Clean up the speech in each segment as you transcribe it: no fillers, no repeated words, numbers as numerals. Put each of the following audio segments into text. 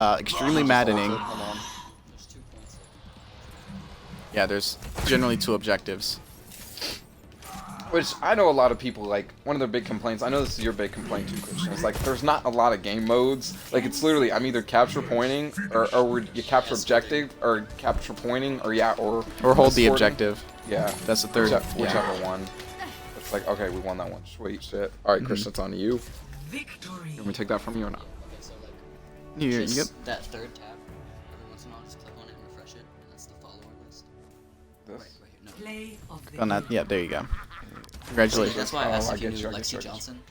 extremely maddening. Hold on. There's 2 points. Yeah, there's generally 2 objectives. Which I know a lot of people, like, one of their big complaints, I know this is your big complaint too, Christian, it's like, there's not a lot of game modes. Like, it's literally, I'm either capture pointing, or you capture objective, or capture pointing, or yeah, or Or hold the escorting. objective. Yeah. That's the third. Whichever Yeah. one. It's like, okay, we won that one. Sweet shit. Alright, Christian, it's on to you. Victory. Can we take that from you or not? Okay, so like, You just get that third tab, every once in a while, just click on it and refresh it, and that's the follower list. This? Right here. No. Play of the on that. Yeah, there you go. Congratulations. That's why I Oh, asked I if you get knew you, I get Lexi you, I get you. Johnson.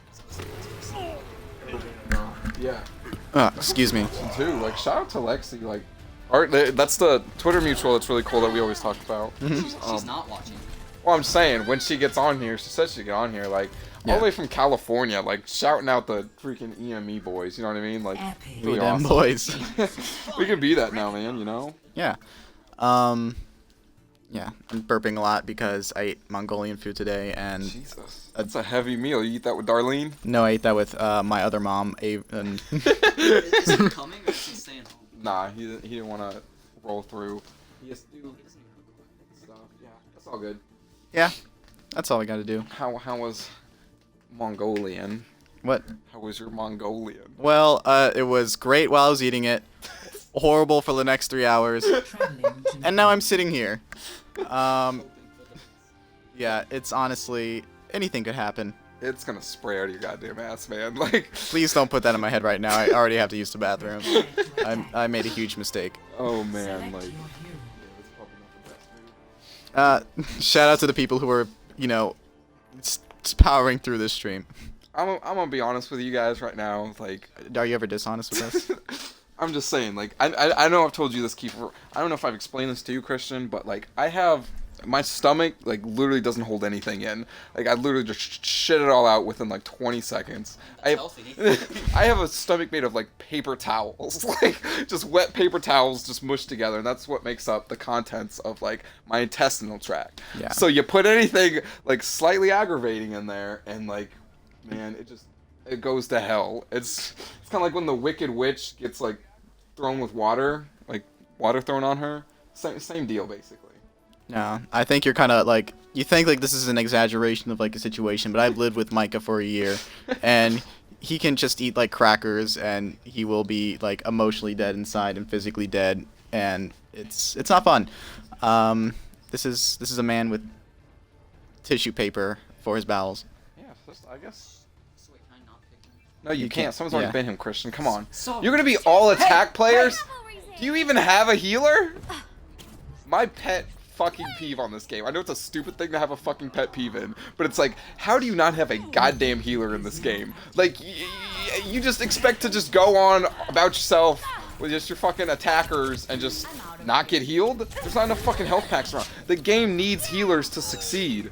Yeah. Excuse me. Too. Like, shout out to Lexi. Like, that's the Twitter mutual that's really cool that we always talk about. She's not watching. Well, I'm saying, when she gets on here, she said she'd get on here, like, all Yeah. the way from California, like, shouting out the freaking EME boys, you know what I mean? Like, Epic. We really them awesome. boys. We can be that now, man, you know? Yeah. Yeah, I'm burping a lot because I ate Mongolian food today, and Jesus. That's a heavy meal. You eat that with Darlene? no, I ate that with my other mom. And Is he coming or is he staying home? Nah, he didn't want to roll through. He has to do He doesn't even stuff. Yeah, that's all good. yeah, that's all I got to do. How was Mongolian? What? How was your Mongolian? Well, it was great while I was eating it. Horrible for the next 3 hours, Traveling to and now I'm sitting here. Yeah, it's honestly anything could happen. It's gonna spray out of your goddamn ass, man. Like, Please don't put that in my head right now. I already have to use the bathroom. I made a huge mistake. oh man, select like. your hero. It's probably not the best food. Shout out to the people who are, you know, powering through this stream. I'm gonna be honest with you guys right now. Like, Are you ever dishonest with us? I'm just saying. Like, I know I've told you this, Kiefer. I don't know if I've explained this to you, Christian, but like, I have my stomach like literally doesn't hold anything in. Like, I literally just shit it all out within like 20 seconds. That's healthy. I have a stomach made of like paper towels, like just wet paper towels just mushed together, and that's what makes up the contents of like my intestinal tract. Yeah. So you put anything like slightly aggravating in there, and like, man, it goes to hell. It's kind of like when the Wicked Witch gets like thrown with water, like water thrown on her. Same deal, basically. No, I think you're kind of like, you think like this is an exaggeration of like a situation, but I've lived with Micah for a year, and he can just eat like crackers, and he will be like emotionally dead inside and physically dead, and it's not fun. This is a man with tissue paper for his bowels. Yeah, I guess. So wait, can I not pick him? No, you You can't. can't, Someone's already yeah. been him, Christian. Come on. So- You're gonna be all attack players? Do you even have a healer? My pet fucking peeve on this game. I know it's a stupid thing to have a fucking pet peeve in, but it's like, how do you not have a goddamn healer in this game? Like, you just expect to just go on about yourself with just your fucking attackers and just not get healed? There's not enough fucking health packs around. The game needs healers to succeed.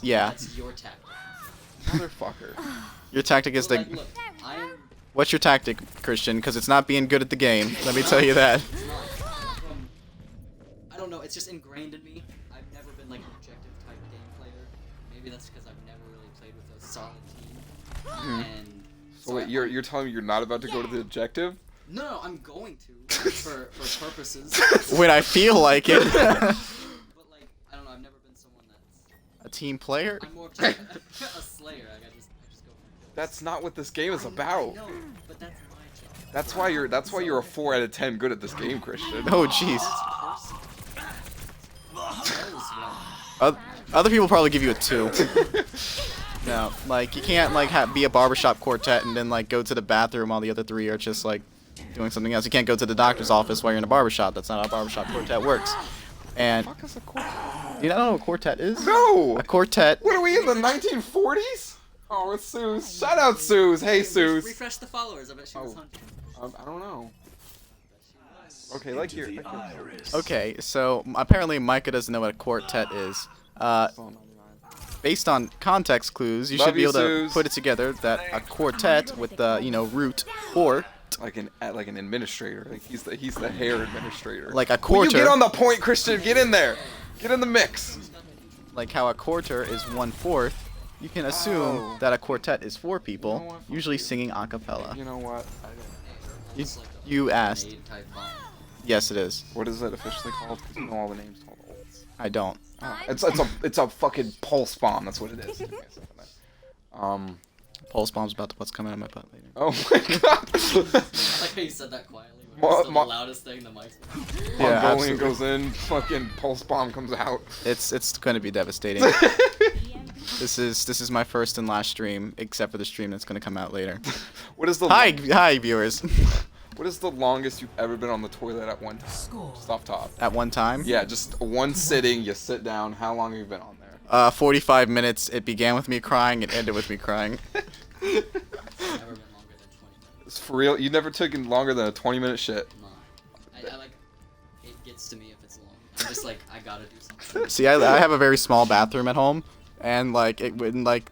Yeah. That's your tactic. Motherfucker. Your tactic is But, to. like, look, I am What's your tactic, Christian? Because it's not being good at the game. Let me tell you that. I don't know, it's just ingrained in me. I've never been like an objective type game player. Maybe that's because I've never really played with a solid team. And So wait, you're telling me you're not about to go to the objective? no, I'm going to for purposes. When I feel like it. But like, I don't know, I've never been someone that's A team player? I'm more of just a slayer. Like, I just go for kills. That's not what this game is I about. know, but that's my job. That's why you're a 4 out of 10 good at this game, Christian. Oh, jeez. That's personal. That was wrong. Other people probably give you a 2. No, like, you can't, like, be a barbershop quartet and then, like, go to the bathroom while the other 3 are just, like, doing something else. You can't go to the doctor's office while you're in a barbershop. That's not how a barbershop quartet works. And, Fuck is a quartet? you don't know what a quartet is? No! A quartet. What are we in the 1940s? Oh, it's Suze. Shout out Suze. Hey Suze. Refresh the followers. I bet she was Oh. hunting. I don't know. Okay, like your. Okay, so apparently Micah doesn't know what a quartet is. Based on context clues, you Love should be you, able to Suze. put it together that a quartet with the, you know, root quart, Like an administrator. Like he's the hair administrator. like a Will you quarter, get on the point, Christian? Get in there. Get in the mix. like how a quarter is 1/4, you can assume Oh. that a quartet is 4 people, You know what? Fuck usually you. singing a cappella. You know what? You, It's like a you asked. grenade type bomb. Yes, it is. What is it officially called? Because you know all the names to all the ults. I don't. Oh, it's a fucking pulse bomb. That's what it is. Give me a second there. Pulse bomb's about to what's coming out of my butt later. Oh my god. I like how you said that quietly. When it's still the loudest thing, the mic's. Yeah, Mongolian absolutely. goes in, fucking pulse bomb comes out. It's going to be devastating. This is my first and last stream, except for the stream that's going to come out later. What is the Hi viewers. What is the longest you've ever been on the toilet at one time? Score. Just off top. At one time? Yeah, just one sitting. You sit down. How long have you been on there? 45 minutes. It began with me crying. It ended with me crying. Never been longer than 20 minutes. It's for real. You never took in longer than a 20-minute shit. No. I like. It gets to me if it's long. I'm just like, I gotta do something. See, I have a very small bathroom at home, and like it wouldn't like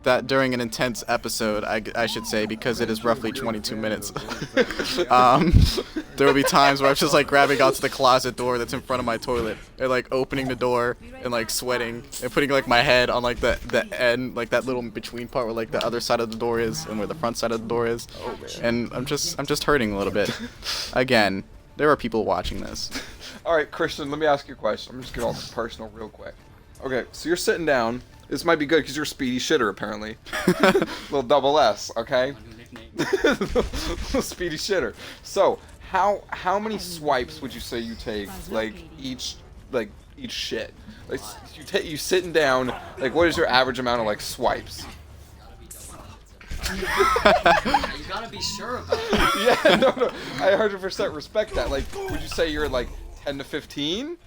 that during an intense episode, I should say, because it is roughly 22 minutes. There will be times where I'm just like grabbing onto the closet door that's in front of my toilet, and like opening the door and like sweating and putting like my head on like the end, like that little between part where like the other side of the door is and where the front side of the door is. Oh man. And I'm just hurting a little bit. Again, there are people watching this. All right, Christian. Let me ask you a question. I'm just getting all personal real quick. Okay, so you're sitting down. This might be good because you're a speedy shitter apparently. Little double S. Okay. My new nickname. Speedy shitter. So how many swipes would you say you take like each shit? Like you sitting down. Like what is your average amount of like swipes? Gotta be double digits. You gotta be sure about it. Yeah, no, I 100% respect that. Like, would you say you're like 10 to 15?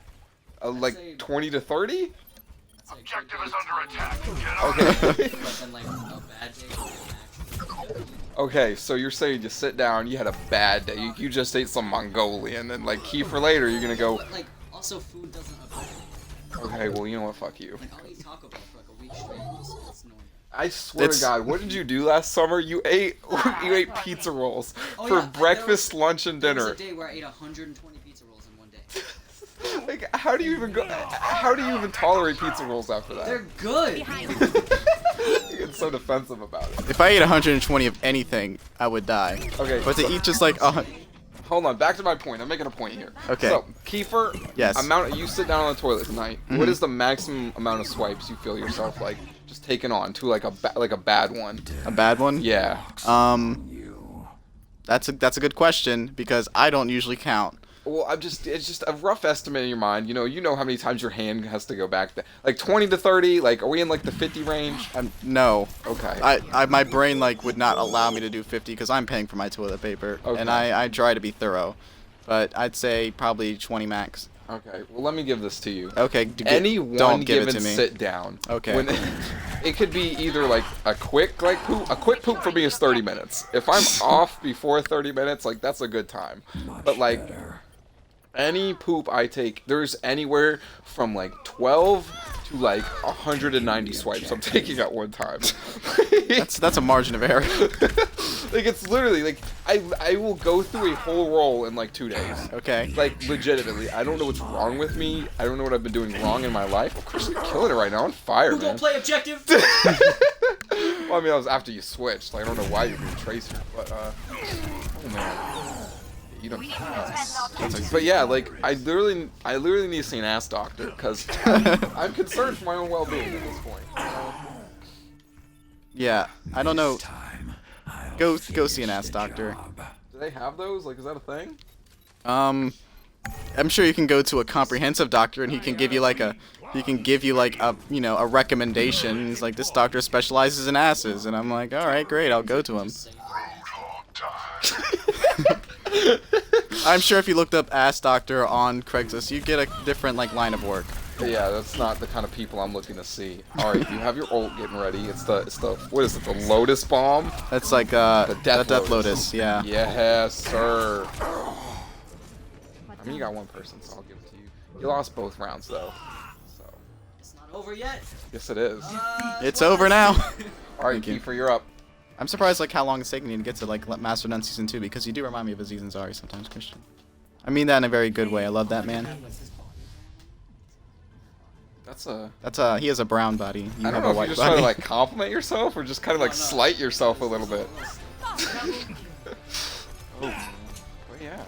Like 20 to 30? Objective is under attack. Get Okay. But then like a bad day would be an Okay, so you're saying you sit down, you had a bad day, you just ate some Mongolian, and like Kiefer later, you're gonna go, But like, also food doesn't affect me. okay, well, you know what, fuck you. Like, I'll eat Taco Bell for like a week straight. It's annoying. I swear It's- to God, what did you do last summer? You ate pizza rolls Oh, for yeah, breakfast, lunch, and There was dinner. a day where I ate 120 pizza rolls in one day. Like, how do you even tolerate pizza rolls after that? They're good. You get so defensive about it. If I ate 120 of anything, I would die. Okay, But to so- eat just like Hold on, back to my point. I'm making a point here. Okay. So, Kiefer, Yes. you sit down on the toilet tonight. What is the maximum amount of swipes you feel yourself like just taking on to like a bad one? a bad one. Yeah. That's a good question because I don't usually count. Well, it's just a rough estimate in your mind. You know how many times your hand has to go back. Like 20 to 30. Like, are we in like the 50 range? No. Okay. My brain like would not allow me to do 50 because I'm paying for my toilet paper, Okay. and I try to be thorough, but I'd say probably 20 max. Okay. Well, let me give this to you. Okay. Any one don't give it given to me. sit down. Okay. When it could be either like a quick poop. A quick poop for me is 30 minutes. If I'm off before 30 minutes, like that's a good time. But like any poop I take, there's anywhere from like 12 to like 190 swipes I'm taking at one time. That's a margin of error. Like it's literally like I will go through a whole roll in like 2 days. Okay. Like legitimately, I don't know what's wrong with me. I don't know what I've been doing wrong in my life. Of course, you're killing it right now. On fire, Who man. gonna play objective? Well, I mean, that was after you switched. Like, I don't know why you're doing Tracer, but oh man, you don't. But yeah, like I literally need to see an ass doctor because I'm concerned for my own well-being at this point. Yeah. I don't know. Go see an ass doctor. Do they have those? Like, is that a thing? I'm sure you can go to a comprehensive doctor and he can give you like a a recommendation. He's like, this doctor specializes in asses, and I'm like, all right, great, I'll go to him. I'm sure if you looked up ass doctor on Craigslist, you get a different like line of work. But yeah, that's not the kind of people I'm looking to see. All right, you have your ult getting ready. It's the what is it? The Lotus Bomb? That's like The Death Death Lotus, yeah. Yes, sir. I mean, you got one person, so I'll give it to you. You lost both rounds though. So It's not over yet. yes, it is. It's over now. All right, thank you. Kiefer, you're up. I'm surprised like how long it's taking you to get to like Master Nun Season 2 because you do remind me of Aziz Ansari sometimes, Christian. I mean that in a very good way. I love that man. He has a brown body. You I don't have know a if white you're just body. trying to like compliment yourself or just kind of like No, no. slight yourself a little bit. Oh. Yeah.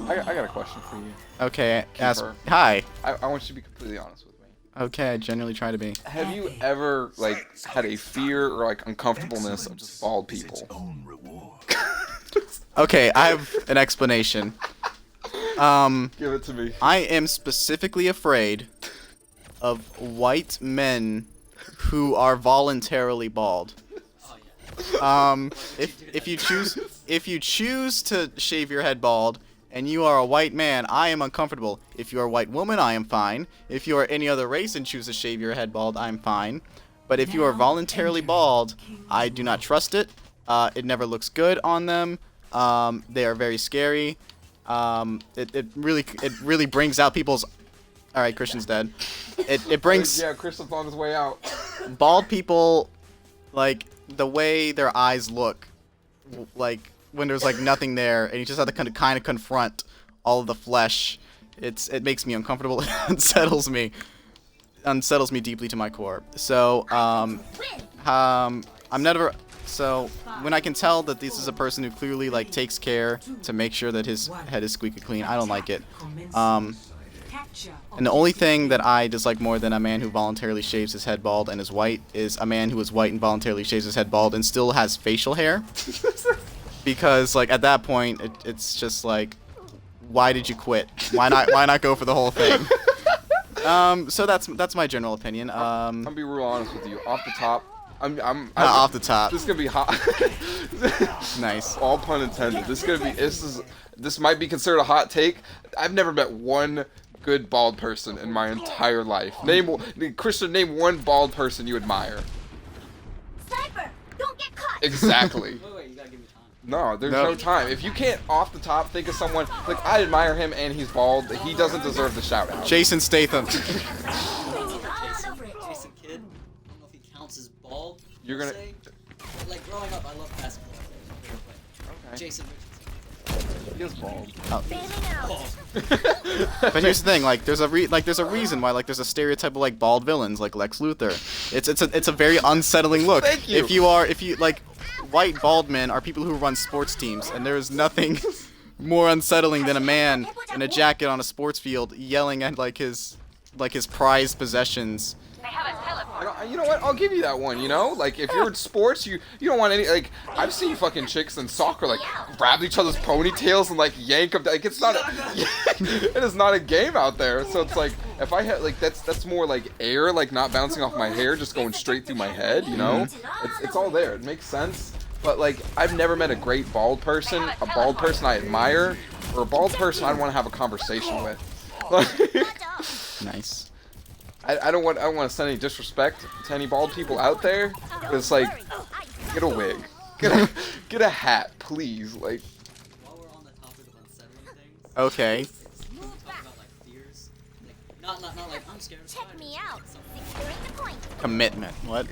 I got a question for you. Okay, ask. Keeper. Hi. I want you to be completely honest with me. Okay, I generally try to be. Have you ever like had a fear or like uncomfortableness of just bald people? Okay, I have an explanation. Give it to me. I am specifically afraid of white men who are voluntarily bald. Oh, If you choose to shave your head bald and you are a white man, I am uncomfortable. If you are a white woman, I am fine. If you are any other race and choose to shave your head bald, I'm fine. But if you are voluntarily bald, I do not trust it. It never looks good on them. They are very scary. It really brings out people's. All right, Christian's dead. It brings Yeah, Christian's on his way out. bald people, like the way their eyes look, like when there's like nothing there, and you just have to kind of confront all of the flesh. It makes me uncomfortable. It unsettles me deeply to my core. So I'm never. So when I can tell that this is a person who clearly like takes care to make sure that his head is squeaky clean, I don't like it. And the only thing that I dislike more than a man who voluntarily shaves his head bald and is white is a man who is white and voluntarily shaves his head bald and still has facial hair. Because like at that point, it's just like, why did you quit? Why not go for the whole thing? So that's my general opinion. I'm gonna be real honest with you. Off the top, Off the top. This is gonna be hot. Nice. All pun intended. This might be considered a hot take. I've never met one good bald person in my entire life. Christian, name one bald person you admire. Sniper, don't get caught. Exactly. Wait, you gotta give me time. No, there's no time. If you can't off the top think of someone like I admire him and he's bald, he doesn't deserve the shout out. Jason Statham. Jason Kidd. I don't know if he counts as bald. You're gonna- say. But, like growing up, I loved basketball. Okay. Jason Richardson. He is bald. Bailing out. But here's the thing, like there's a reason why like there's a stereotype of like bald villains like Lex Luthor. It's a very unsettling look. Thank you. If you like white bald men are people who run sports teams, and there is nothing more unsettling than a man in a jacket on a sports field yelling at like his prized possessions. You know what? I'll give you that one. You know, like if you're in sports, you don't want any. Like I've seen fucking chicks in soccer like grab each other's ponytails and like yank them. Like it's not. It is not a game out there. So it's like if I had like that's more like air, like not bouncing off my hair, just going straight through my head. You know, it's all there. It makes sense. But like I've never met a great bald person, a bald person I admire, or a bald person I'd want to have a conversation with. Nice. I don't want to send any disrespect to any bald people out there. But it's like, get a wig, get a hat, please. Like, While we're on the topic of unsettling things, Okay. can we talk about like fears? Like not like I'm scared of Check spiders. me out. Securing the point. Commitment. What?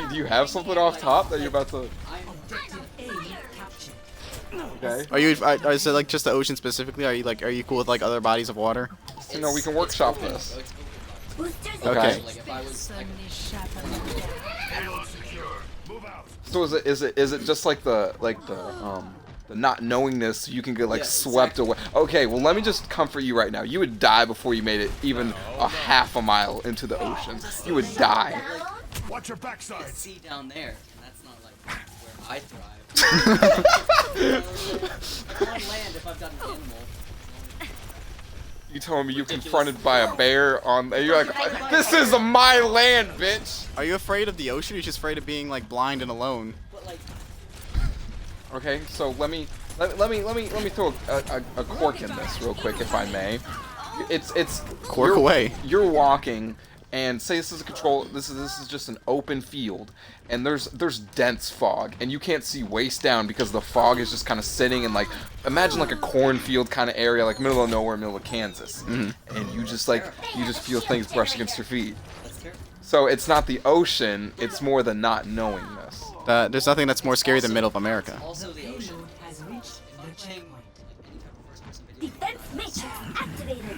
do you have something off top that you're about to? Objective A captured. Okay. Is it like just the ocean specifically? Are you cool with like other bodies of water? You know, we can workshop this. It's open water. Boosters Okay. So, like if I was like, So is it just like the not knowingness you can get like Yeah, swept away? Okay, well let me just comfort you right now. You would die before you made it even a half a mile into the ocean. You would die. Watch your the backside. sea down there, and that's not like where I thrive. On land, if I've got an animal. You told me you confronted by a bear on. You're like, this is my land, bitch. Are you afraid of the ocean? Or are you just afraid of being like blind and alone? But like, Okay, so let me throw a cork in this real quick, if I may. It's Cork you're- away. You're walking, and say this is a control. This is just an open field, and there's dense fog, and you can't see waist down because the fog is just kind of sitting in like imagine like a cornfield kind of area, like middle of nowhere, middle of Kansas, and you just feel things brush against your feet. that's terrible. So it's not the ocean; it's more the not knowingness. There's nothing that's more scary than middle of America. Also, the ocean. Payload has reached If the I'm playing checkpoint. like any type of first-person video, Defense matrix activated.